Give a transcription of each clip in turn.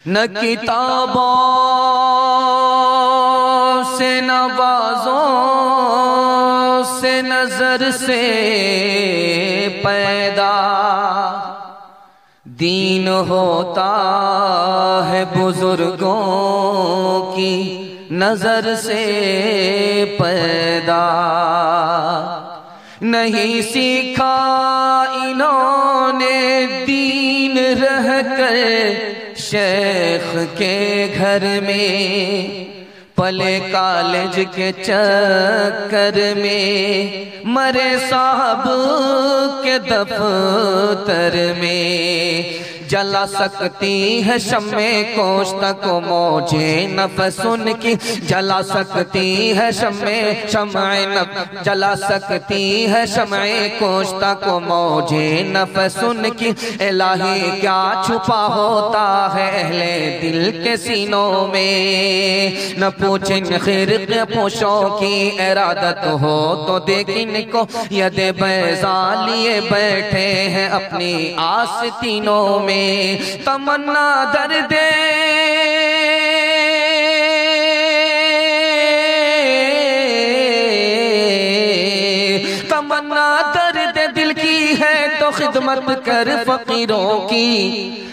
न किताबों से न बाजों से नजर से पैदा दीन होता है बुजुर्गों की नजर से पैदा। नहीं सीखा इन्होंने दीन रहकर शेख के घर में, पले कॉलेज के चक्कर में, मरे साहब के दफ्तर में। जला सकती है शम्मे कोश्त को मौजे नफसुन की, जला सकती है शम्मे जला सकती है शम्मे कोश्त को मौजे नफसुन की। इलाही क्या छुपा होता है अहले दिल के सीनों में। न पूछें खिरक पोशों की इरादत हो तो देखिन को, यदे बैज़ा लिए बैठे हैं अपनी आस्तीनों में। तमन्ना दर्दे तमन्ना दर्द दिल की है तो खिदमत कर फकीरों की।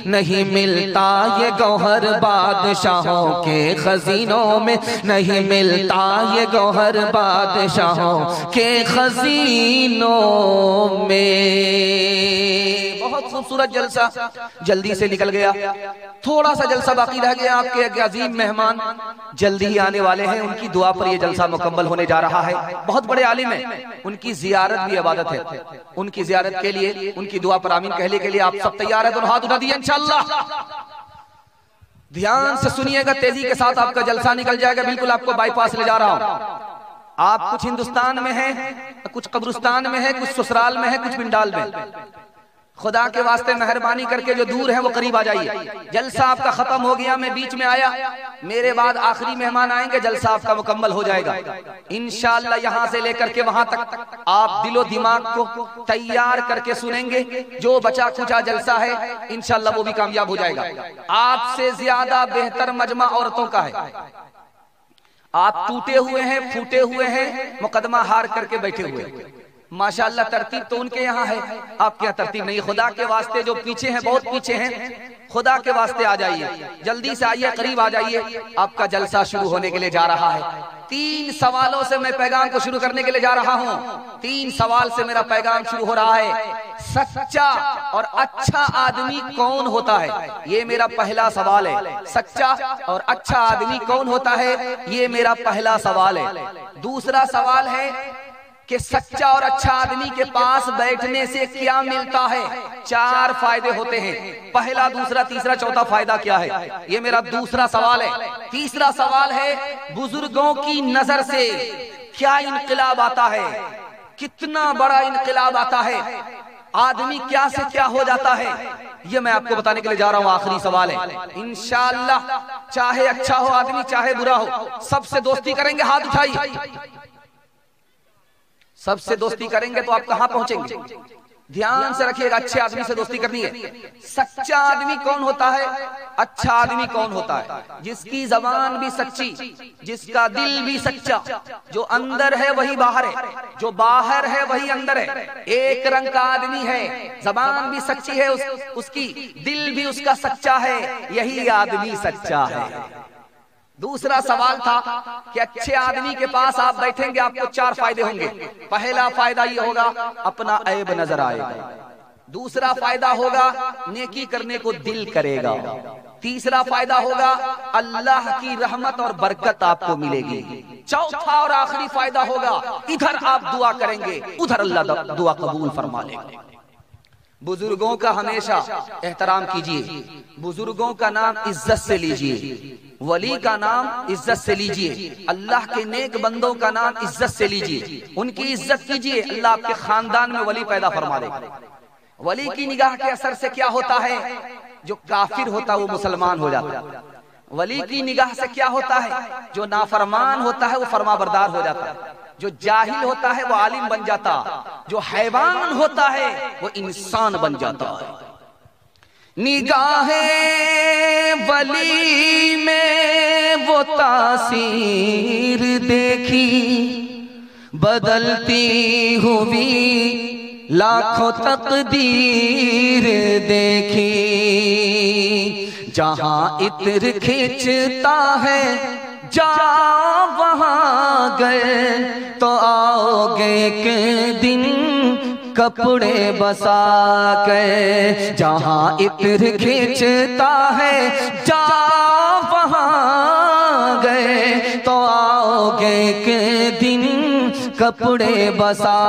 नहीं मिलता ये गौहर बादशाहों के खजीनों में, नहीं मिलता ये गौहर बादशाहों के खजीनों में। बहुत खूबसूरत जलसा जल्दी से निकल गया, थोड़ा सा जलसा बाकी रह गया। आपके अजीम मेहमान जल्दी ही आने वाले हैं, उनकी दुआ पर यह जलसा मुकम्मल होने जा रहा है। बहुत बड़े आलिम हैं, उनकी जियारत भी इबादत है। उनकी जियारत के लिए, उनकी दुआ पर आमीन कहने के लिए आप सब तैयार हैं? दोनों हाथ उठा दिए इंशाअल्लाह। ध्यान से सुनिएगा, तेजी के साथ आपका जलसा निकल जाएगा। बिल्कुल आपको बाईपास ले जा रहा हूं। आप कुछ हिंदुस्तान में हैं, कुछ कब्रिस्तान में है, कुछ ससुराल में है, कुछ पिंडाल में। खुदा के वास्ते मेहरबानी करके जो दूर है वो करीब आ जाइए। जलसा आपका खत्म हो गया, मैं बीच में आया, मेरे बाद आखिरी मेहमान आएंगे, जलसा आपका मुकम्मल हो जाएगा इंशाअल्लाह। यहां से लेकर के वहां तक आप दिलो दिमाग को तैयार करके सुनेंगे। जो बचा खुचा जलसा है इंशाअल्लाह वो भी कामयाब हो जाएगा। आपसे ज्यादा बेहतर मजमा औरतों का है। आप टूटे हुए हैं, फूटे हुए हैं, मुकदमा हार करके बैठे हुए हैं। माशाअल्लाह तरतीब तो उनके यहाँ है, आपके यहाँ तरतीब नहीं। खुदा के वास्ते जो पीछे हैं, बहुत पीछे हैं, खुदा के वास्ते आ जाइए, जल्दी से आइए, करीब आ जाइए। आपका जलसा शुरू होने के लिए जा रहा है। 3 सवालों से मैं पैगाम को शुरू करने के लिए जा रहा हूँ। 3 सवाल से मेरा पैगाम शुरू हो रहा है। सच्चा और अच्छा आदमी कौन होता है? ये मेरा पहला सवाल है। सच्चा और अच्छा आदमी कौन होता है? ये मेरा पहला सवाल है। दूसरा सवाल है कि सच्चा और अच्छा आदमी के पास बैठने से क्या मिलता है? 4 फायदे होते हैं। पहला, दूसरा, तीसरा, चौथा फायदा क्या है? ये मेरा दूसरा सवाल है। तीसरा सवाल है, बुजुर्गों की नजर से क्या इनकलाब आता है? कितना बड़ा इनकलाब आता है? आदमी क्या से क्या हो जाता है? ये मैं आपको बताने के लिए जा रहा हूं। आखिरी सवाल है इंशाअल्लाह। चाहे अच्छा हो आदमी, चाहे बुरा हो, सबसे दोस्ती करेंगे? हाथ उठाइए। सबसे दोस्ती करेंगे तो आप कहां पहुंचेंगे? ध्यान से रखिएगा, अच्छे आदमी से दोस्ती करनी है। सच्चा आदमी कौन होता है? अच्छा आदमी कौन होता है? जिसकी जबान भी सच्ची, जिसका दिल भी सच्चा, जो अंदर है वही बाहर है, जो बाहर है वही अंदर है। एक रंग का आदमी है, जबान भी सच्ची है, उसकी दिल भी उसका सच्चा है, यही आदमी सच्चा है। दूसरा सवाल था कि अच्छे आदमी के पास आप बैठेंगे, आपको 4 फायदे होंगे। पहला फायदा ये होगा, अपना ऐब नजर आएगा। दूसरा फायदा होगा, नेकी करने को दिल करेगा। तीसरा फायदा होगा, अल्लाह की रहमत और बरकत आपको मिलेगी। चौथा और आखिरी फायदा होगा, इधर आप दुआ करेंगे, उधर अल्लाह दुआ कबूल फरमा लेगा। बुजुर्गों का हमेशा एहतराम कीजिए, बुजुर्गों का नाम इज्जत से लीजिए, वली का नाम इज्जत से लीजिए, अल्लाह के नेक बंदों का नाम इज्जत से लीजिए, उनकी इज्जत कीजिए। अल्लाह आपके खानदान में वली पैदा फरमा देगा। वली की निगाह के असर से क्या होता है? जो काफिर होता है वो मुसलमान हो जाता है। वली की निगाह से क्या होता है? जो नाफरमान होता है वो फरमाबरदार हो जाता है। जो जाहिल होता है वो आलिम बन जाता, जो हैवान होता है वो इंसान बन जाता है। निगाहे वली में वो तासीर देखी, बदलती हुई लाखों तकदीर देखी। जहां इत्र खींचता है जा वहां गए, तो आओगे के दिन कपड़े बसा के। जहां इत्र खींचता है जा वहां गए, तो आओगे के दिन कपड़े बसा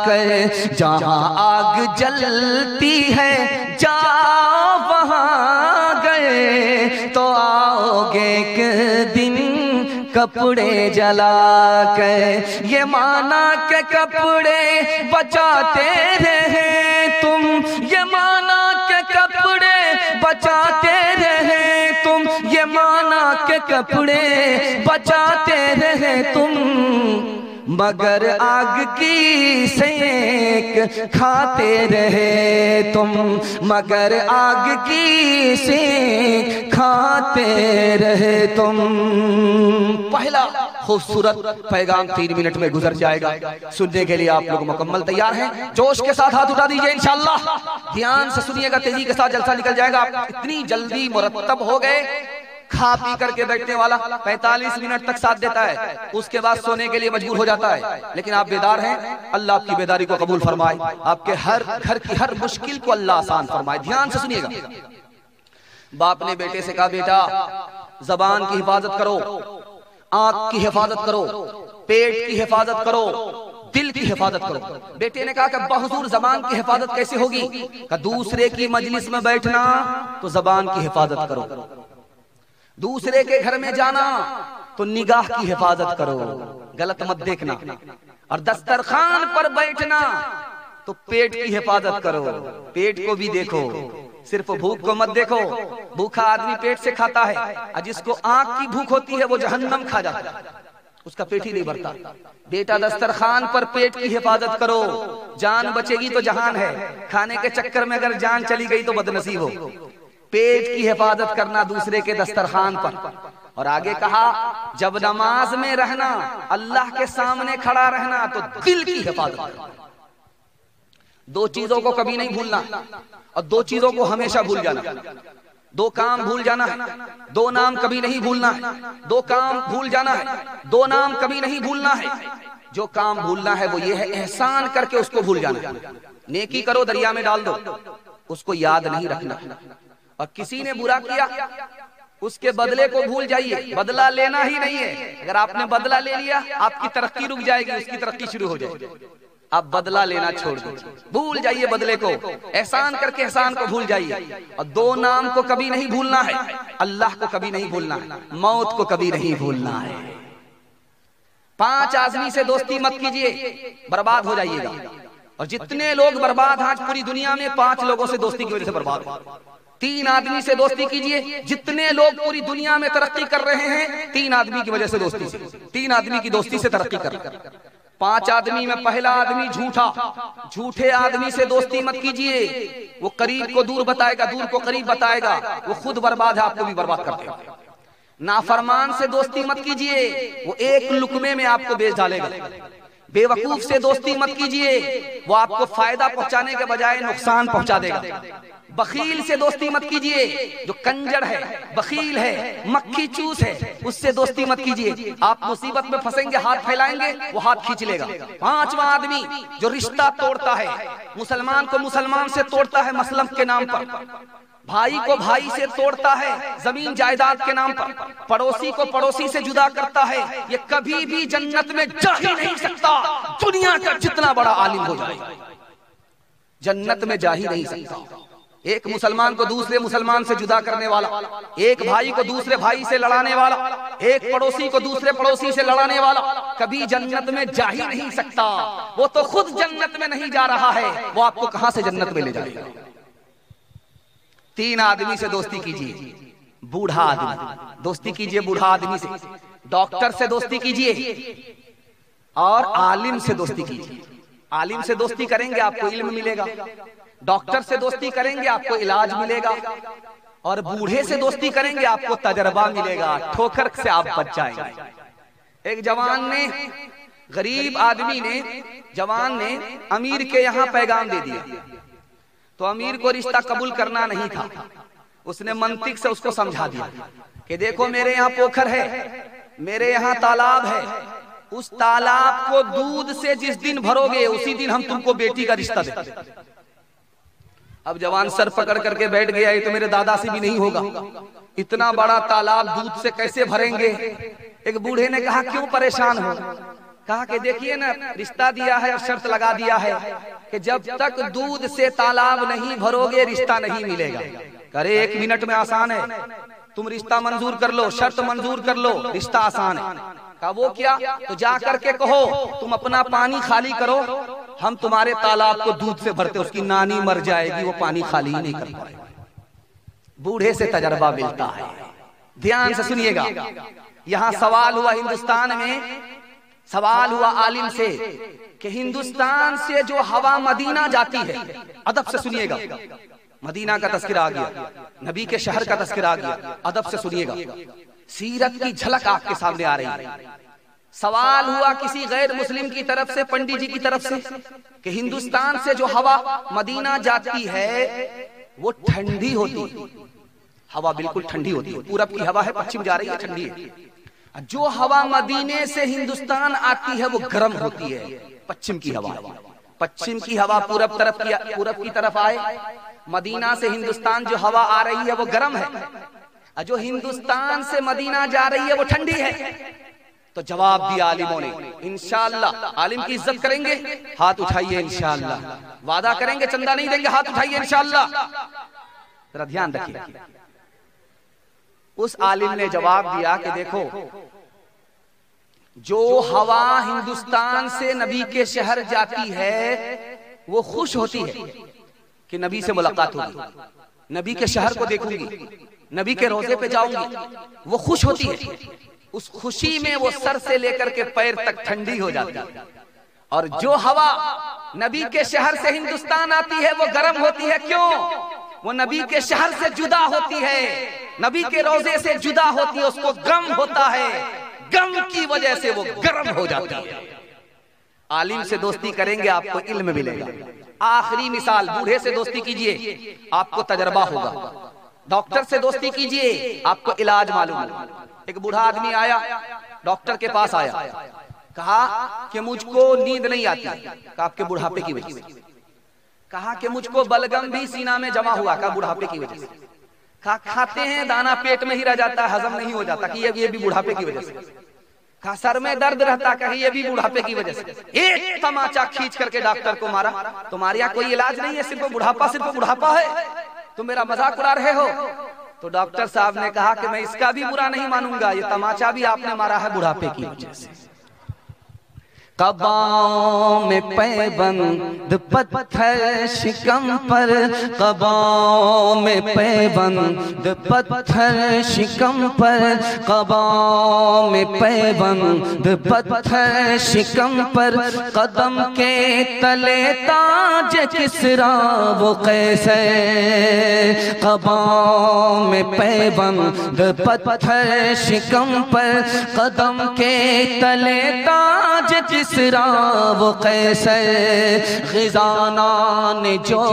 कर। जहां आग जलती है जा वहां गए, तो आओगे के दिन कपड़े जला कर। ये माना के कपड़े बचाते रहे तुम, ये माना के कपड़े बचाते रहे तुम, ये माना के कपड़े बचाते रहे तुम, मगर आग की सेक खाते रहे तुम, मगर आग की सेक खाते रहे तुम। पहला खूबसूरत पैगाम 3 मिनट में गुजर जाएगा। सुनने के लिए आप लोग मुकम्मल तैयार हैं? जोश के साथ हाथ उठा दीजिए इंशाअल्लाह। ध्यान से सुनिएगा, तेजी के साथ जलसा निकल जाएगा। आप इतनी जल्दी मुरत्तब हो गए, खा पी करके बैठने वाला 45 मिनट तक साथ देता है, उसके बाद सोने के लिए मजबूर हो जाता है। लेकिन आप बेदार हैं, अल्लाह आपकी बेदारी को कबूल फरमाए, आपके हर घर की हर मुश्किल को अल्लाह आसान फरमाए। ध्यान से सुनिएगा। बाप ने बेटे से कहा, बेटा जबान की हिफाजत करो, आंख की हिफाजत करो, पेट की हिफाजत करो, दिल की हिफाजत करो। बेटे ने कहा कि अब्बा हुजूर जबान की हिफाजत कैसे होगी? कहा दूसरे की मजलिस में बैठना तो जबान की हिफाजत करो, दूसरे के घर में जाना तो निगाह की हिफाजत करो, गलत मत देखना, और दस्तरखान पर बैठना तो पेट की हिफाजत करो, पेट को भी देखो, सिर्फ भूख को मत देखो। भूखा आदमी पेट से खाता है, और जिसको आंख की भूख होती है वो जहन्नम खा जाता है, उसका पेट ही नहीं भरता। बेटा दस्तरखान पर पेट की हिफाजत करो, जान बचेगी तो जहान है, खाने के चक्कर में अगर जान चली गई तो बदनसीब हो। पेट की हिफाजत करना दूसरे के दस्तरखान पर। और आगे कहा जब नमाज में रहना, अल्लाह के सामने खड़ा रहना तो दिल की हिफाजत करना। 2 चीजों को कभी नहीं भूलना और 2 चीजों को हमेशा भूल जाना। 2 काम भूल जाना है, 2 नाम कभी नहीं भूलना है। 2 काम भूल जाना है, 2 नाम कभी नहीं भूलना है। जो काम भूलना है वो ये है, एहसान करके उसको भूल जाना। नेकी करो दरिया में डाल दो, उसको याद नहीं रखना। और किसी ने बुरा किया उसके बदले को भूल जाइए, बदला लेना ही नहीं है। अगर आपने बदला ले लिया आपकी तरक्की रुक जाएगी, उसकी तरक्की शुरू हो जाएगी। आप बदला लेना छोड़ दीजिए, भूल जाइए बदले को, एहसान करके एहसान को भूल जाइए। और 2 नाम को कभी नहीं भूलना है, अल्लाह को कभी नहीं भूलना है, मौत को कभी नहीं भूलना है। 5 आदमी से दोस्ती मत कीजिए, बर्बाद हो जाइएगा। और जितने लोग बर्बाद आज पूरी दुनिया में 5 लोगों से दोस्ती की वजह से बर्बाद हो। 3 आदमी से दोस्ती कीजिए, जितने लोग पूरी दुनिया में तरक्की कर रहे हैं 3 आदमी की वजह से दोस्ती से, 3 आदमी की दोस्ती से तरक्की कर रहे हैं। 5 आदमी में पहला आदमी झूठा, झूठे आदमी से दोस्ती मत कीजिए, वो करीब को दूर बताएगा, दूर को करीब बताएगा, वो खुद बर्बाद है, आपको भी बर्बाद कर देगा। नाफरमान से दोस्ती मत कीजिए, वो एक लुकमे में आपको बेच डालेगा। बेवकूफ से दोस्ती मत कीजिए, वो आपको फायदा पहुंचाने के बजाय नुकसान पहुंचा देगा। बखील से दोस्ती मत कीजिए, जो कंजर है, बखील है, मक्खी चूस है, उससे दोस्ती मत कीजिए। आप मुसीबत में फंसेंगे, हाथ फैलाएंगे, वो हाथ खींच लेगा। 5वां आदमी जो रिश्ता तोड़ता है, मुसलमान को मुसलमान से तोड़ता है मसलक के नाम पर, भाई को भाई से तोड़ता है जमीन जायदाद के नाम पर, पड़ोसी को पड़ोसी से जुदा करता है, ये कभी भी जन्नत में जा ही नहीं सकता। दुनिया का जितना बड़ा आलिम हो जाए जन्नत में जा ही नहीं सकता। एक मुसलमान को दूसरे मुसलमान से जुदा करने वाला, एक भाई को दूसरे भाई से लड़ाने वाला, एक पड़ोसी को दूसरे पड़ोसी से लड़ाने वाला कभी जन्नत में जा ही नहीं सकता। वो तो खुद जन्नत में नहीं जा रहा है, वो आपको कहां से जन्नत में ले जाएगा। 3 आदमी से दोस्ती कीजिए, बूढ़ा आदमी दोस्ती कीजिए, बूढ़ा आदमी से, डॉक्टर से दोस्ती कीजिए और आलिम से दोस्ती कीजिए। आलिम से दोस्ती करेंगे आपको इल्म मिलेगा, डॉक्टर से दोस्ती करेंगे आपको इलाज मिलेगा, और बूढ़े से दोस्ती करेंगे आपको तजर्बा मिलेगा, ठोकर से आप बच जाएंगे। एक जवान ने, गरीब आदमी ने, जवान ने अमीर के यहाँ पैगाम दे दिया, तो अमीर को रिश्ता कबूल करना नहीं था। उसने मंतिक से उसको समझा दिया कि देखो मेरे यहाँ पोखर है, मेरे यहाँ तालाब है, उस तालाब को दूध से जिस दिन भरोगे उसी दिन हम तुमको बेटी का रिश्ता देंगे। अब जवान सर पकड़ करके बैठ गया, ये तो मेरे दादा से भी नहीं होगा, इतना बड़ा तालाब दूध से कैसे भरेंगे। एक बूढ़े ने कहा क्यों परेशान हो? कहा कि देखिए ना, रिश्ता दिया है और शर्त लगा दिया है कि जब तक दूध से तालाब नहीं भरोगे रिश्ता नहीं मिलेगा। अरे 1 मिनट में आसान है, तुम रिश्ता मंजूर कर लो, शर्त मंजूर कर लो, रिश्ता आसान है। कहा वो क्या? तो जा करके कहो तुम अपना पानी खाली करो, हम तुम्हारे तालाब को दूध से भरते, उसकी नानी मर जाएगी, वो पानी खाली ही नहीं कर पाएगा। बूढ़े से तजर्बा मिलता है। ध्यान से सुनिएगा, यहाँ सवाल हुआ हिंदुस्तान में, सवाल हुआ आलिम से कि हिंदुस्तान से जो हवा मदीना जाती है, अदब से सुनिएगा, मदीना का तस्करा आ गया, नबी के शहर का तस्करा आ गया, अदब से सुनिएगा, सीरत की झलक आपके सामने आ रही है। सवाल हुआ किसी गैर मुस्लिम की तरफ से, पंडित जी की तरफ से, कि हिंदुस्तान से जो हवा मदीना जाती है वो ठंडी होती है, हवा बिल्कुल ठंडी होती है, पूरब की हवा है, पश्चिम जा रही है, ठंडी है। जो हवा मदीने से हिंदुस्तान आती है वो गर्म होती है, पश्चिम की हवा। पश्चिम की हवा पूरब की तरफ आए, मदीना से हिंदुस्तान जो हवा आ रही है वो गर्म है, और जो हिंदुस्तान से मदीना जा रही है वो ठंडी है। तो जवाब दिया आलिमों ने, इंशाअल्लाह। आलिम की इज्जत करेंगे, हाथ उठाइए इंशाअल्लाह। वादा करेंगे चंदा नहीं देंगे, हाथ उठाइए इंशाअल्लाह। जरा ध्यान रखिए, उस आलिम ने जवाब दिया कि देखो, जो हवा हिंदुस्तान से नबी के शहर जाती है वो खुश होती है कि नबी से मुलाकात होगी, नबी के शहर को देखूंगी, नबी के रोजे पे जाऊंगी, वो खुश होती है। उस खुशी में वो सर से लेकर के पैर तक ठंडी हो जाती है। और जो हवा नबी के शहर से हिंदुस्तान आती है वो गर्म होती है। क्यों? वो नबी के शहर से जुदा होती है, नबी के रोजे से जुदा होती है, उसको गम होता है, गम की वजह से वो गर्म हो जाती है। आलिम से दोस्ती करेंगे आपको इल्म मिलेगा। आखिरी मिसाल, बूढ़े से दोस्ती कीजिए आपको तजर्बा होगा, डॉक्टर से दोस्ती कीजिए आपको इलाज मालूम होगा। एक बूढ़ा आदमी आया, डॉक्टर के पास आया, कहा कि मुझको नींद नहीं आती, कहा आपके बुढ़ापे की वजह से। कहा कि मुझको बलगम भी सीना में जमा हुआ, कहा बुढ़ापे की वजह से। कहा खाते हैं दाना पेट में ही रह जाता है, हजम नहीं हो जाता, कि ये भी बुढ़ापे की वजह से। कहा सर में दर्द रहता, कहीं ये भी बुढ़ापे की वजह से। एक तमाचा खींच करके डॉक्टर को मारा, तुम्हारे यहाँ कोई इलाज नहीं है, सिर्फ बुढ़ापा है, तुम मेरा मजाक उड़ा रहे हो। तो डॉक्टर साहब ने कहा कि मैं इसका भी बुरा नहीं मानूंगा, ये तमाचा भी आपने मारा है बुढ़ापे की वजह से। कबाओं में पैबंद पत्थर शिकम पर, कबाओं में पैबंद पत्थर शिकम पर, कबाओं में पैबंद पत्थर शिकम पर, कदम के तले ताज किसरा वो कैसर। कबाओं में पैबंद पत्थर शिकम पर, कदम के तले ताज किसरा वो कैसर। ग़िज़ाना ने जो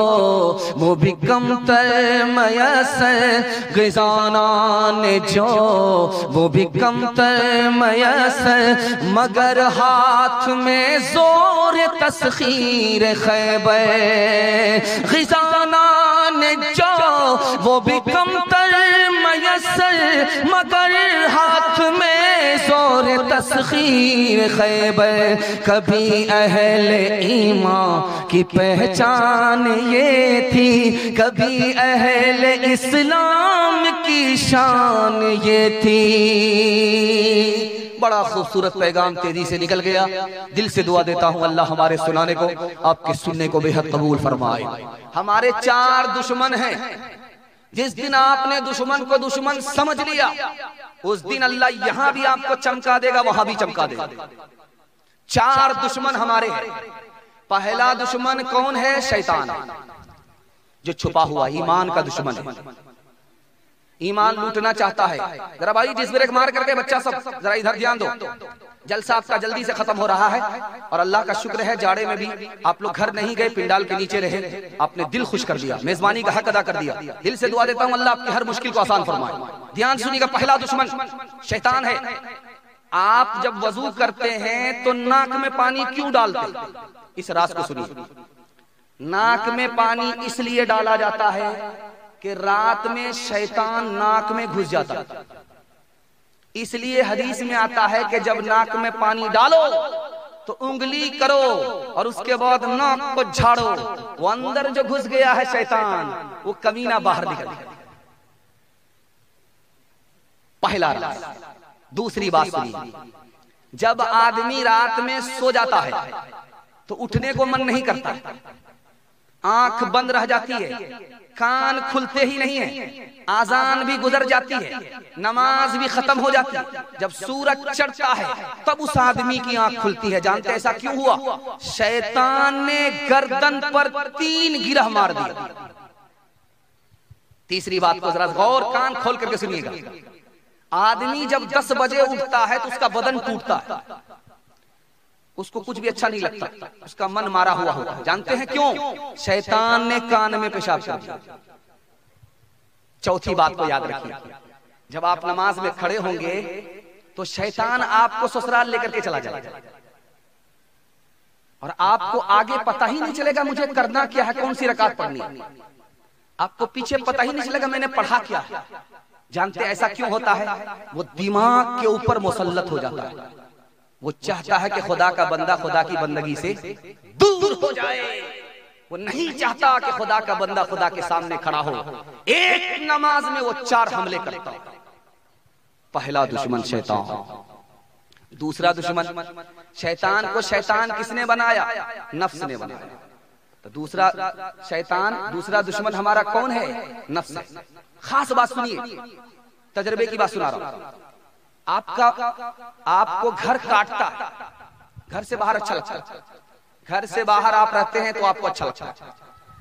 वो भी कमतर मयसर, ग़िज़ाना ने जो वो भी कमतर मयसर, मगर हाथ में जोर तस्खीर खैबर। ग़िज़ाना ने जो वो भी कमतर मयसर, मगर हाथ में जोर तस्खीर खैबर। कभी अहले ईमान की पहचान ये थी, कभी अहले इस्लाम की शान ये थी। बड़ा खूबसूरत पैगाम तेजी से निकल गया। दिल से दुआ देता हूँ अल्लाह हमारे सुनाने को, आपके सुनने को बेहद कबूल फरमाए। हमारे 4 दुश्मन हैं। जिस दिन आपने दुश्मन को दुश्मन समझ लिया, उस दिन अल्लाह यहां भी आपको चमका देगा, वहां भी चमका देगा। 4 दुश्मन हमारे हैं। पहला दुश्मन कौन है? शैतान। जो छुपा हुआ ईमान का दुश्मन है, ईमान लूटना चाहता है। जरा भाई जिस ब्रेक मार करके बच्चा सब जरा इधर ध्यान दो, जलसा आपका जल्दी से खत्म हो रहा है। और अल्लाह का शुक्र है जाड़े में भी आप लोग घर नहीं गए, पिंडाल के नीचे रहे, आपने दिल खुश कर दिया, मेजबानी का हक अदा कर दिया। दिल से दुआ देता हूँ अल्लाह आपकी हर मुश्किल को आसान फरमाए। ध्यान सुनिएगा, पहला दुश्मन शैतान है। आप जब वजू करते हैं तो नाक में पानी क्यों डालते? इस राज को सुनिए। नाक में पानी इसलिए डाला जाता है कि रात में शैतान नाक में घुस जाता है। इसलिए हदीस में आता है कि जब नाक में पानी डालो तो उंगली करो और उसके बाद नाक को झाड़ो, वो अंदर जो घुस गया है शैतान, वो कमीना बाहर निकल गया। पहला राज। दूसरी बात सुनिए, जब आदमी रात में सो जाता है तो उठने को मन नहीं करता, आंख बंद रह जाती है, कान खुलते ही नहीं है, आजान भी गुजर जाती है, नमाज भी खत्म हो जाती है। जब सूरज चढ़ता है तब उस आदमी की आंख खुलती है। जानते ऐसा क्यों हुआ? शैतान ने गर्दन पर 3 गिरह मार दिया। तीसरी बात को जरा गौर कान खोल करके सुनिएगा। आदमी जब 10 बजे उठता है तो उसका बदन टूटता है, उसको कुछ भी अच्छा नहीं लगता, उसका मन मारा हुआ होता है। जानते हैं क्यों? शैतान ने कान में पेशाब कर दिया। चौथी बात को याद रखिए, जब आप नमाज में खड़े होंगे तो शैतान आपको ससुराल लेकर के चला जाएगा और आपको आगे पता ही नहीं चलेगा मुझे करना क्या है, कौन सी रकात पढ़नी है। आपको पीछे पता ही नहीं चलेगा मैंने पढ़ा क्या है। जानते ऐसा क्यों होता है? वो दिमाग के ऊपर मुसल्लत हो जाता है। वो चाहता है कि खुदा का बंदा खुदा की बंदगी से दूर हो जाए। वो नहीं चाहता कि खुदा का बंदा खुदा के सामने खड़ा हो। एक नमाज में वो 4 हमले करता है। पहला दुश्मन शैतान। दूसरा दुश्मन, शैतान को शैतान किसने बनाया? नफ्स ने बनाया। तो दूसरा शैतान, दूसरा दुश्मन हमारा कौन है? नफ्स है। खास बात सुनिए, तजर्बे की बात सुना रहा हूं। आपको घर काटता है, घर से बाहर अच्छा लगता है, घर से बाहर आप रहते हैं तो आपको अच्छा लगता है,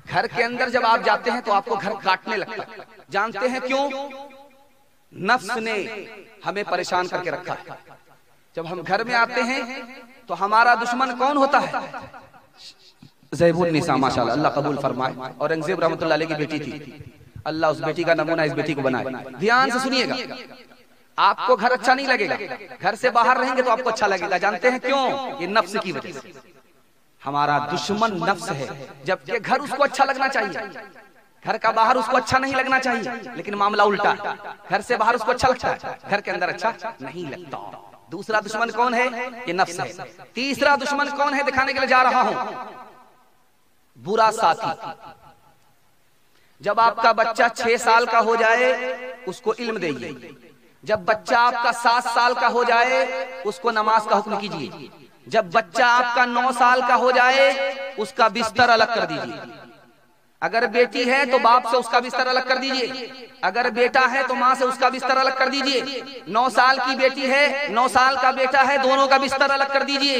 घर के अंदर जब आप जाते हैं तो आपको घर काटने लगता है। जानते हैं क्यों? नफ्स ने हमें परेशान करके रखा है। जब हम घर में आते हैं तो हमारा दुश्मन कौन होता है? ज़ैबुन निसा, माशाअल्लाह, अल्लाह कबूल फरमाए। औरंगजेब रहमतुल्लाह अलैह की बेटी थी, अल्लाह उस बेटी का नमूना इस बेटी को बनाए। ध्यान से सुनिएगा, आपको घर अच्छा नहीं लगेगा, घर से बाहर रहेंगे तो आपको अच्छा लगेगा। जानते हैं क्यों? ये नफ्स की वजह से। हमारा दुश्मन नफ्स है, जबकि घर उसको अच्छा लगना चाहिए, घर का बाहर उसको अच्छा नहीं लगना चाहिए, लेकिन मामला उल्टा है। घर से बाहर उसको अच्छा लगता है, घर के अंदर अच्छा नहीं लगता। दूसरा दुश्मन कौन है? ये नफ्स है। तीसरा दुश्मन कौन है दिखाने के लिए जा रहा हूं, बुरा साथी। जब आपका बच्चा 6 साल का हो जाए उसको इल्म दीजिए। जब बच्चा आपका 7 साल का हो जाए उसको नमाज का हुक्म कीजिए। जब बच्चा आपका 9 साल का हो जाए उसका बिस्तर अलग कर दीजिए। अगर बेटी है तो बाप से उसका बिस्तर अलग कर दीजिए, अगर बेटा है तो माँ से उसका बिस्तर अलग कर दीजिए। 9 साल की बेटी है, 9 साल का बेटा है, दोनों का बिस्तर अलग कर दीजिए।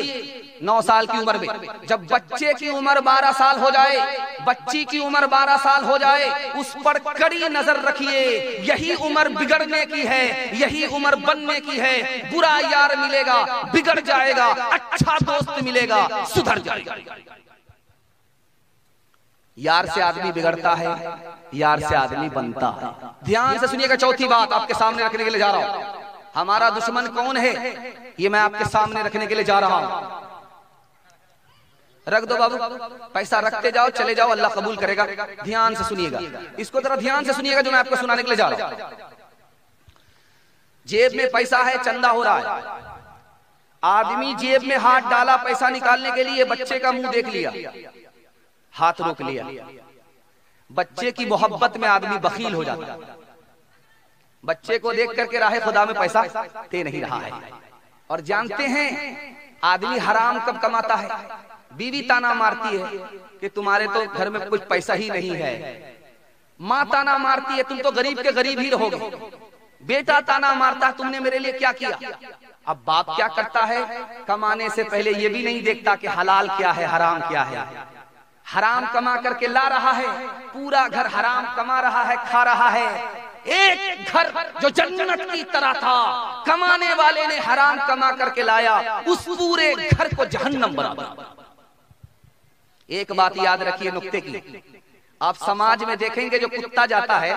9 साल की उम्र में जब बच्चे की उम्र 12 साल हो जाए, बच्ची की उम्र 12 साल हो जाए, उस पर कड़ी नजर रखिए। यही उम्र बिगड़ने की है, यही उम्र बनने की है। बुरा यार मिलेगा, बिगड़ जाएगा, अच्छा दोस्त मिलेगा, सुधर जाएगा। यार से आदमी बिगड़ता है, यार से आदमी बनता है। ध्यान से सुनिएगा, चौथी बात आपके सामने रखने के लिए जा रहा हूं। हमारा दुश्मन कौन है ये मैं आपके सामने रखने के लिए जा रहा हूं। रख दो बाबू, पैसा रखते जाओ, चले जाओ, अल्लाह कबूल करेगा। ध्यान से सुनिएगा, इसको जरा ध्यान से सुनिएगा जो मैं आपको सुनाने के लिए जा रहा हूं। जेब में पैसा है, चंदा हो रहा है, आदमी जेब में हाथ डाला पैसा निकालने के लिए, बच्चे का मुंह देख लिया, हाथ रोक लिया। बच्चे की मोहब्बत में आदमी बखील हो जाता है। बच्चे को देख करके राहे खुदा में पैसा दे नहीं रहा है। और जानते हैं आदमी हराम कब कमाता है? बीवी ताना मारती है कि तुम्हारे तो घर में कुछ पैसा ही नहीं है। माँ ताना मारती है तुम तो गरीब के गरीब ही रहोगे। बेटा ताना मारता है तुमने मेरे लिए क्या किया। अब बाप क्या करता है? कमाने से पहले ये भी नहीं देखता कि हलाल क्या है हराम क्या है। हराम कमा करके ला रहा है, पूरा घर हराम कमा रहा है, खा रहा है। एक घर जो जन्नत की तरह था, कमाने वाले ने हराम कमा करके लाया, उस पूरे घर को जहन्नम बना दिया। एक बात याद रखिए नुक्ते की, आप समाज में देखेंगे जो कुत्ता जाता है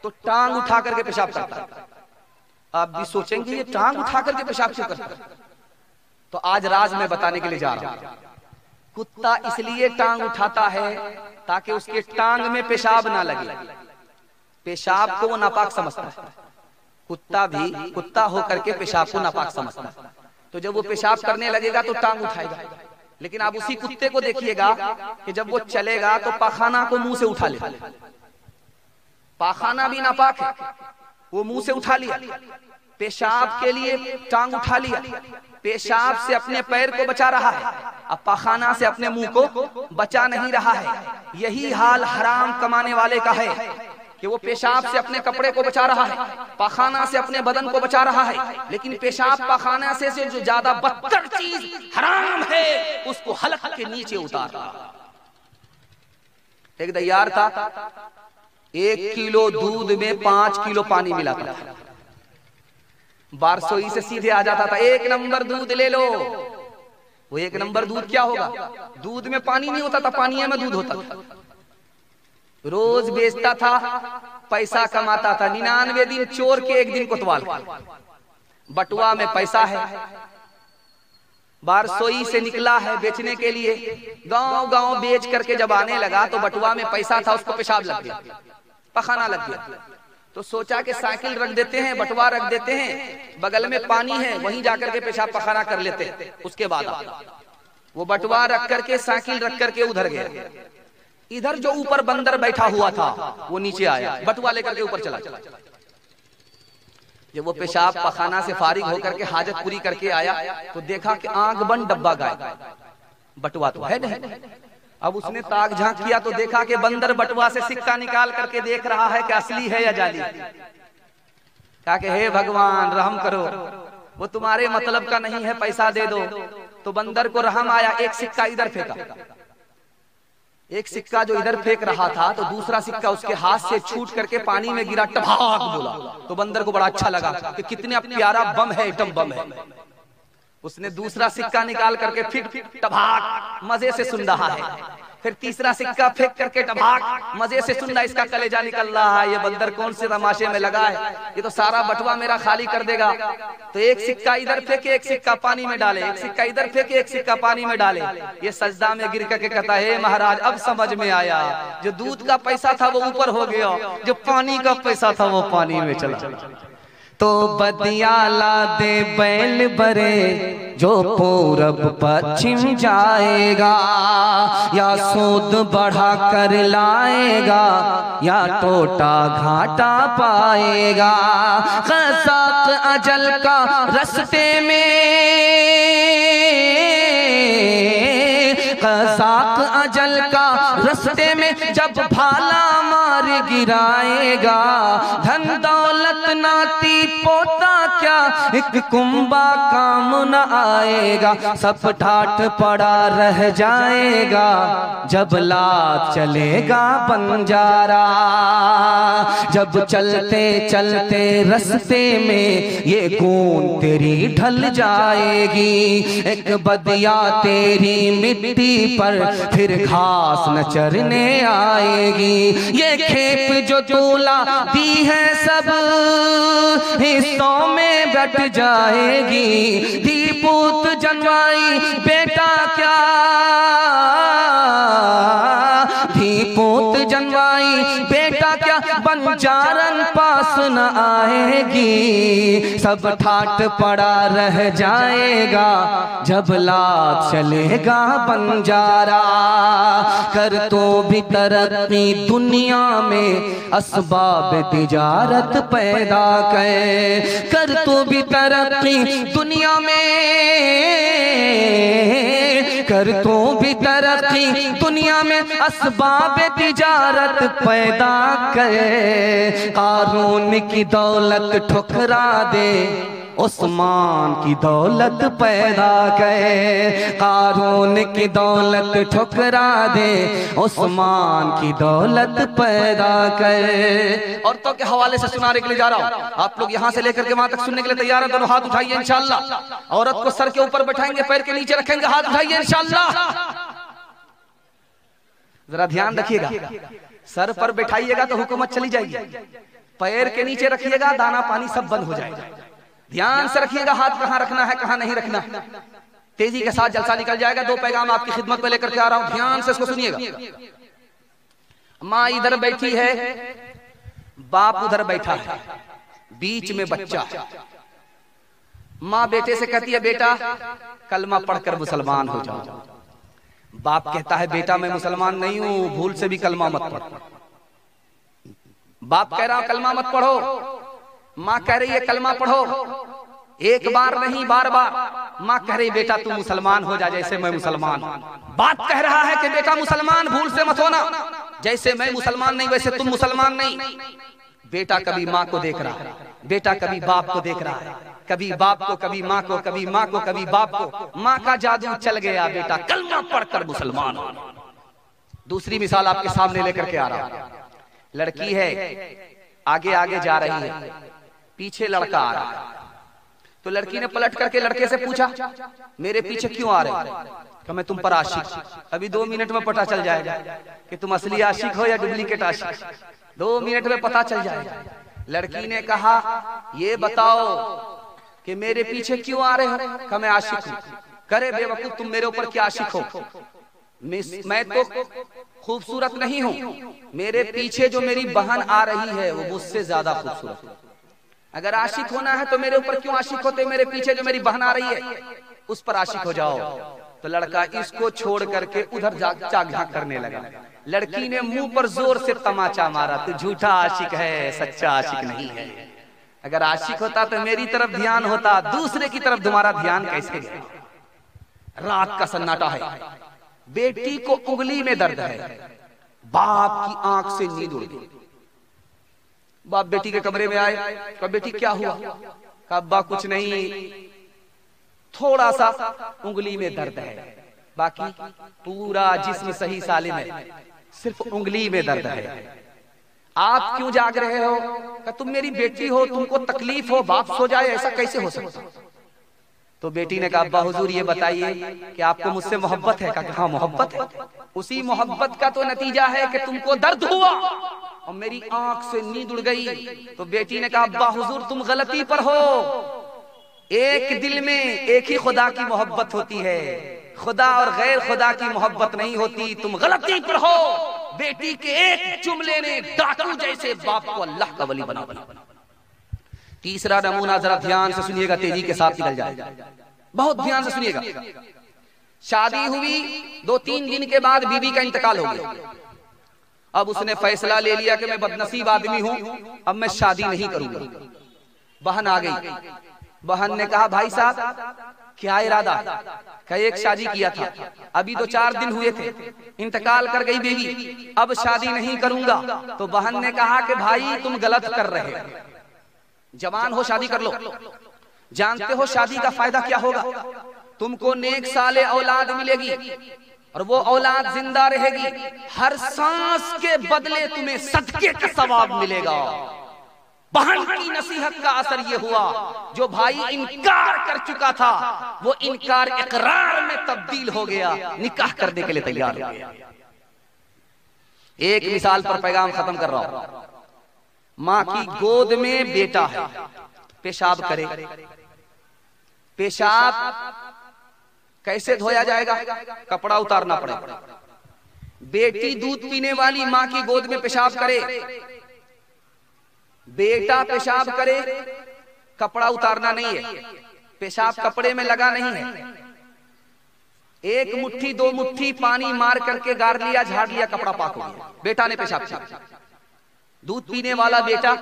तो टांग उठा करके पेशाब करता है। आप भी सोचेंगे ये टांग उठा करके पेशाब क्यों करता है? तो आज राज में बताने के लिए जा रहा हूं। कुत्ता इसलिए टांग उठाता है ताकि उसके टांग में पेशाब ना लगे। पेशाब को वो नापाक समझता है। कुत्ता भी कुत्ता होकर के पेशाब को नापाक समझता है। तो जब वो पेशाब करने लगेगा तो टांग उठाएगा। लेकिन आप उसी कुत्ते को देखिएगा कि जब वो चलेगा तो पाखाना को मुंह से उठा लेगा। पाखाना भी नापाक है, वो मुंह से उठा लिया। पेशाब के लिए टांग उठा लिया। पेशाब से अपने पैर को बचा रहा है, अब पाखाना से अपने मुंह को बचा नहीं रहा है। यही हाल हराम कमाने वाले का है कि वो पेशाब से अपने कपड़े को बचा रहा है, पाखाना से अपने बदन को बचा रहा है। लेकिन पेशाब पाखाना से जो ज्यादा बदतर चीज हराम है उसको हलक के नीचे उतार रहा। एक दयार था, 1 किलो दूध में 5 किलो पानी मिलाता था। बारसोई से सीधे आ जाता था, 1 नंबर दूध ले लो। वो 1 नंबर दूध क्या होगा? दूध में पानी नहीं होता था, पानी में दूध होता था। रोज बेचता था, पैसा कमाता था। 99 दिन चोर के 1 दिन कोतवाल। बटुआ में पैसा है, बारसोई से निकला है बेचने के लिए। गांव गांव बेच करके जब आने लगा तो बटुआ में पैसा था, उसको पेशाब लग गया, पखाना लग गया। तो सोचा कि साइकिल रख देते हैं, बटुआ रख देते हैं, बगल में पानी है, वहीं जाकर के पेशाब पखाना कर लेते हैं। उसके बाद वो बटुआ रख करके साइकिल रख करके उधर गया। इधर जो ऊपर बंदर बैठा हुआ था वो नीचे आया, बटुआ लेकर के ऊपर चला। जब वो पेशाब पखाना से फारिग होकर के हाजत पूरी करके आया तो देखा कि आंख बंद, डब्बा गायब, बटुआ तो है नहीं। अब उसने ताक झांक किया तो देखा कि बंदर बटुआ से सिक्का निकाल करके देख रहा है कि असली है या जाली। कहा कि हे भगवान रहम करो, वो तुम्हारे मतलब का नहीं है, पैसा दे दो। तो बंदर को रहम आया, एक सिक्का इधर फेंका। एक सिक्का जो इधर फेंक रहा था तो दूसरा सिक्का उसके हाथ से छूट करके पानी में गिरा, टभाक बोला। तो बंदर को बड़ा अच्छा लगा कि कितने प्यारा बम है, एटम बम है। उसने दूसरा सिक्का निकाल करके फिर टभाक मजे से सुन रहा है। फिर तीसरा सिक्का फेंक करके टभाक मजे से सुन रहा है, इसका कलेजा निकल रहा है। ये बंदर कौन से तमाशे में लगा है, ये तो सारा बटुआ मेरा खाली कर देगा। तो एक सिक्का इधर फेंके, एक सिक्का पानी में डाले, एक सिक्का इधर फेंके, एक सिक्का पानी में डाले। ये सजदा में गिर करके कहता है, महाराज अब समझ में आया, जो दूध का पैसा था वो ऊपर हो गया, जो पानी का पैसा था वो पानी में चला। तो बदियाला दे बैल बरे जो पूरब पश्चिम जाएगा, या सूद बढ़ा कर लाएगा या टोटा घाटा पाएगा। क़ज़ाक़ अजल का रस्ते में, क़ज़ाक़ अजल का रस्ते में जब भाला मार गिराएगा, धन दौलत नाती पोता क्या एक कुंबा काम न आएगा। सब ठाठ पड़ा रह जाएगा जब लात चलेगा बंजारा। जब चलते चलते रस्ते में ये खून तेरी ढल जाएगी, एक बदिया तेरी मिट्टी पर फिर घास न चरने आएगी। ये खेप जो तूला दी है सब हिस्सों में बट जाएगी। धी पूत जनवाई बेटा क्या, धी पूत जनवाई बेटा क्या बंजारन पास न आएगी। सब ठाट पड़ा रह जाएगा जब लात चलेगा बंजारा। कर तो भी तरक्की दुनिया में असबाब तिजारत पैदा कर तो भी तरक्की दुनिया में, कर तो भी तरक्की दुनिया में असबाब तिजारत पैदा कर। कारून की दौलत ठुकरा दे उस्मान की दौलत पैदा करे, कारून की दौलत ठुकरा दे, उस्मान की दौलत पैदा करे। औरतों के हवाले से सुनाने के लिए जा रहा हूं, आप लोग यहां से लेकर के वहां तक सुनने के लिए तैयार हैं? दोनों हाथ उठाइए इंशाअल्लाह। औरत को सर के ऊपर बैठाएंगे, पैर के नीचे रखेंगे, हाथ उठाइए इंशाअल्लाह। जरा ध्यान रखिएगा, सर पर बैठाइएगा तो हुकूमत चली जाएगी, पैर के नीचे रखिएगा दाना पानी सब बंद हो जाएगा। ध्यान से रखिएगा हाथ कहां रखना है कहां नहीं रखना। तेजी के साथ जलसा निकल जाएगा। दो पैगाम आपकी खिदमत में लेकर के आ रहा हूं, ध्यान से इसको सुनिएगा। माँ इधर बैठी है, बाप उधर बैठा है, बीच में बच्चा। माँ बेटे से कहती है बेटा कलमा पढ़कर मुसलमान हो जाओ। बाप कहता है बेटा मैं मुसलमान नहीं हूं, भूल से भी कलमा मत पढ़ो। बाप कह रहा हूं कलमा मत पढ़ो, माँ कह रही है कलमा पढ़ो। एक बार नहीं बार बार माँ कह रही बेटा तू मुसलमान हो जा जैसे मैं मुसलमान। बाप कह रहा है कि बेटा मुसलमान भूल से मत होना, जैसे मैं मुसलमान नहीं वैसे तुम मुसलमान नहीं। बेटा कभी माँ को देख रहा है, बेटा कभी बाप को देख रहा है, कभी बाप को कभी माँ को, कभी माँ को कभी बाप को। माँ का जादू चल गया, बेटा कलमा पढ़कर मुसलमान। दूसरी मिसाल आपके सामने लेकर के आ रहा हूं। लड़की है, आगे आगे जा रही है, पीछे लड़का आ रहा है। तो लड़की ने पलट करके लड़के से पूछा मेरे पीछे क्यों आ रहे हो? कि मैं तुम पर आशिक। अभी 2 मिनट में पता चल जाएगा कि तुम असली आशिक हो या डुप्लीकेट आशिक, 2 मिनट में पता चल जाएगा। लड़की ने कहा ये बताओ कि मेरे पीछे क्यों आ रहे हो? कि मैं आशिक हूं। करे बेवकूफ तुम मेरे ऊपर क्या आशिक हो? मैं तो खूबसूरत नहीं हूं, मेरे पीछे जो मेरी बहन आ रही है वो मुझसे ज्यादा खूबसूरत है। अगर आशिक होना है तो मेरे ऊपर क्यों आशिक होते? मेरे पीछे जो मेरी बहन आ रही है उस पर आशिक हो जाओ। तो लड़का इसको छोड़ करके उधर झांक करने लगा। लड़की ने मुंह पर जोर से तमाचा मारा, तू झूठा आशिक है, सच्चा आशिक नहीं है। अगर आशिक होता तो मेरी तरफ ध्यान होता, दूसरे की तरफ तुम्हारा ध्यान कैसे गया? रात का सन्नाटा है, बेटी को उंगली में दर्द है, बाप की आंख से नींद उड़ गई। बाप बेटी के कमरे में आए, कहा बेटी क्या हुआ? कहा अब्बा कुछ नहीं, थोड़ा सा उंगली में दर्द है, बाकी पूरा जिस्म सही सालिम है, सिर्फ उंगली में दर्द है। आप क्यों जाग रहे हो? कहा तुम मेरी बेटी हो, तुमको तकलीफ हो, बाप सो जाए, ऐसा कैसे हो सकता? तो बेटी ने कहा अब्बा हुजूर ये बताइए कि आपको मुझसे मोहब्बत है? कहा हाँ मोहब्बत है। उसी मोहब्बत का तो नतीजा है कि तुमको दर्द हुआ और मेरी आंख से नींद उड़ गई। तो बेटी ने कहा अब्बा हुजूर तुम गलती पर हो, एक दिल में एक ही खुदा की मोहब्बत होती है, खुदा और गैर खुदा की मोहब्बत नहीं होती, तुम गलती पर हो। बेटी के एक जुमले ने डाकू जैसे बाप को अल्लाह का वली बना बना। तीसरा नमूना जरा ध्यान से सुनिएगा, तेजी के साथ निकल जाए, बहुत ध्यान से सुनिएगा। शादी हुई, 2-3 दिन के बाद बीवी का इंतकाल हो गया। अब उसने फैसला ले लिया कि मैं बदनसीब आदमी हूं, अब मैं शादी नहीं करूंगा। बहन आ गई, बहन ने कहा भाई साहब क्या इरादा? क्या एक शादी किया था, अभी तो 4 दिन हुए थे, इंतकाल कर गई बीवी, अब शादी नहीं करूंगा। तो बहन ने कहा कि भाई तुम गलत कर रहे हो, जवान हो शादी कर लो, जानते हो शादी का फायदा क्या होगा? तुमको नेक साले औलाद मिलेगी और वो औलाद जिंदा रहेगी, हर सांस के बदले तुम्हें सदके का सवाब मिलेगा। बहन की नसीहत का असर ये हुआ, जो भाई इनकार कर चुका था वो इनकार इकरार में तब्दील हो गया, निकाह करने के लिए तैयार हो गया। एक मिसाल पर पैगाम खत्म कर रहा हूं। माँ की गोद में बेटा है, पेशाब करे, पेशाब कैसे धोया जाएगा? कपड़ा उतारना पड़ेगा। बेटी दूध पीने वाली माँ की गोद में पेशाब करे, बेटा पेशाब करे, कपड़ा उतारना नहीं है, पेशाब कपड़े में लगा नहीं है। 1 मुट्ठी 2 मुट्ठी पानी मार करके गार लिया, झाड़ लिया, कपड़ा पाक हो गया, बेटा ने पेशाब किया। दूध पीने वाला बेटा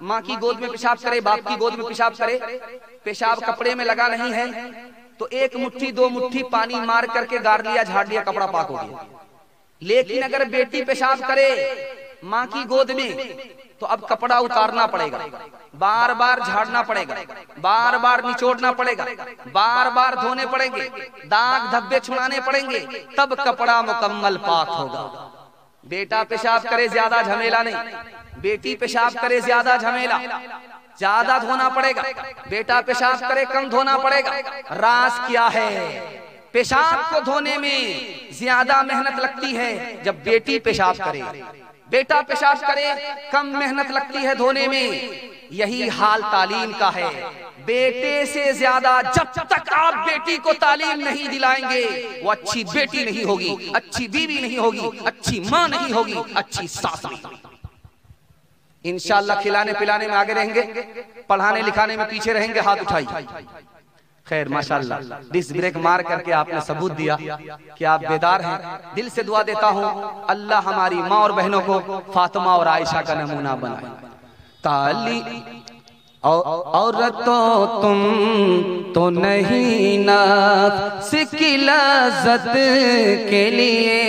माँ की गोद में पेशाब करे, बाप की गोद में पेशाब करे, पेशाब कपड़े में लगा नहीं है, तो 1 मुट्ठी 2 मुट्ठी पानी मार करके गार लिया, झाड़ लिया, कपड़ा पाक हो गया। लेकिन अगर बेटी पेशाब करे माँ की गोद में तो अब कपड़ा उतारना पड़ेगा, बार बार झाड़ना पड़ेगा, बार बार निचोड़ना पड़ेगा, बार बार धोने पड़ेंगे, दाग धब्बे छुड़ाने पड़ेंगे, तब कपड़ा मुकम्मल पाक होगा। बेटा पेशाब करे ज्यादा झमेला नहीं, बेटी पेशाब करे ज्यादा झमेला, ज्यादा धोना पड़ेगा। बेटा पेशाब करे कम धोना पड़ेगा। राज क्या है? पेशाब को धोने में ज्यादा मेहनत लगती है जब बेटी पेशाब करे, बेटा पेशाब करे कम मेहनत लगती है धोने में। यही हाल तालीम का है। बेटे से ज्यादा जब तक आप बेटी को तालीम नहीं दिलाएंगे, वो अच्छी बेटी नहीं होगी, अच्छी बीवी नहीं होगी, अच्छी माँ नहीं होगी, अच्छी सास नहीं होगी। इंशाअल्लाह खिलाने पिलाने में आगे रहेंगे, पढ़ाने लिखाने में पीछे रहेंगे। हाथ उठाइए। खैर माशाअल्लाह, डिस ब्रेक मार करके आपने सबूत दिया कि आप बेदार हैं। दिल से दुआ देता हूँ अल्लाह हमारी माँ और बहनों को फातिमा और आयशा का नमूना बनाए। ताली औरतों तुम तो नहीं नफ्स की लज़्ज़त के लिए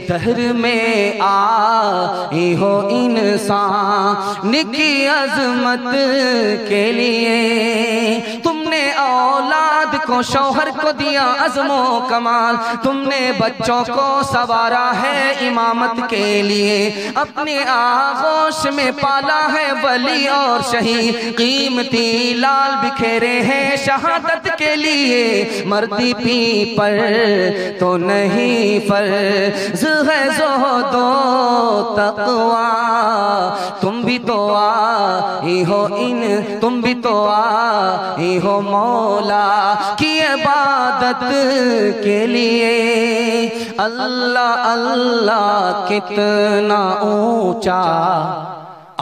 दहर में आई हो इंसान की अज़मत के लिए। तुमने औलाद को शौहर को दिया अज़्मो कमाल, तुमने बच्चों को सवारा है इमामत के लिए। अपने आगोश में पाला है वली और शहीद, कीमती लाल बिखेरे हैं शहादत के लिए। मर्दी पी पर तो नहीं फर्ज है ज़ुहदो तक़वा, तुम भी तो आई हो तुम भी तो आई हो मौला की इबादत के लिए। अल्लाह अल्लाह कितना ऊंचा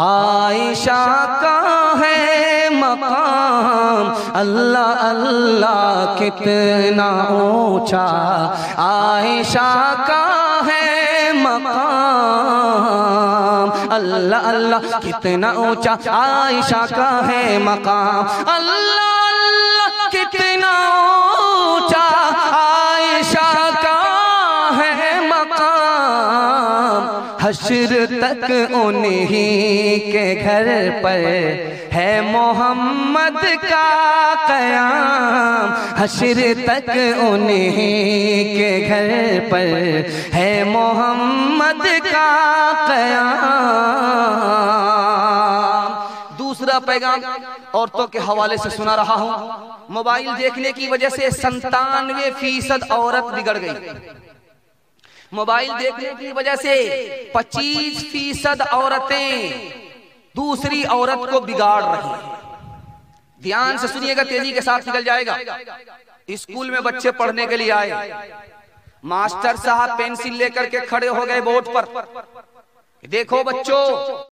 आयशा का है मकाम, अल्लाह अल्लाह कितना ऊंचा आयशा का है मकाम। अल्लाह अल्लाह कितना ऊंचा आयशा का है मकाम, अल्लाह अल्लाह कितना ऊंचा आयशा का है मकाम। हश्र तक उन्हीं के घर पर है मोहम्मद का क़याम, हश्र तक उन्हीं के घर पर है मोहम्मद का क़याम। दूसरा पैगाम औरतों के हवाले से सुना रहा हूं। मोबाइल देखने की वजह से 97% औरत बिगड़ गई। मोबाइल देखने की वजह से 25% औरतें दूसरी औरत को बिगाड़ रही हैं। ध्यान से सुनिएगा, तेजी के साथ निकल जाएगा। स्कूल में बच्चे पढ़ने के लिए आए, मास्टर साहब पेंसिल लेकर के खड़े हो गए बोर्ड पर। देखो बच्चों,